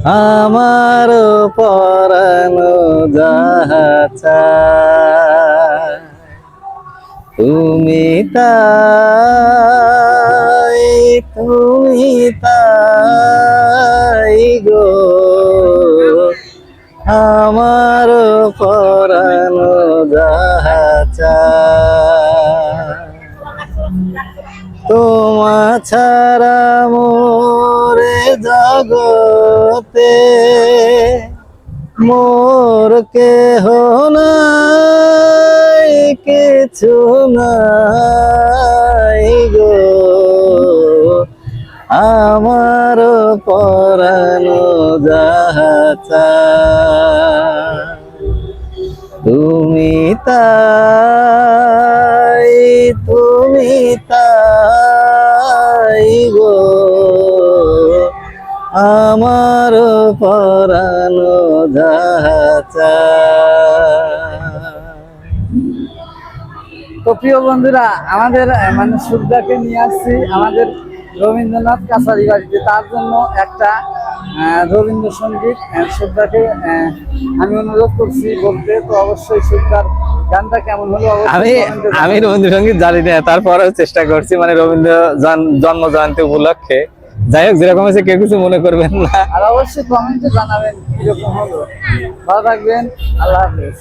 আমার পরানো যাহা চায় তুমি তাই, তুমি তাই গো, আমার পরানো যাহা চায়। তোমা ছাড়া মোরে জগতে মোর কেহ নাই, কিছু নাই গো, আমার পরানো যাহা চায় তুমি তাই, তুমি তাই গো, আমার পরানো যাহা চায়। তো প্রিয় বন্ধুরা, আমাদের মানে সুখদাকে নিয়ে আসছি আমাদের রবীন্দ্রনাথ কাছারি বাড়িতে। তার জন্য একটা রবীন্দ্রসঙ্গীত সুখদাকে আমি অনুরোধ করছি বলতে। তো অবশ্যই সুখদার গানটা কেমন হলো আমি আমি রবীন্দ্রসঙ্গীত জানি না, তারপরেও চেষ্টা করছি মানে রবীন্দ্র জন্ম জয়ন্তী উপলক্ষে। যাই হোক, যেরকম আছে কেউ কিছু মনে করবেন না। আর অবশ্যই কমেন্টে জানাবেন কিরকম হলো। ভালো থাকবেন, আল্লাহ হাফেজ।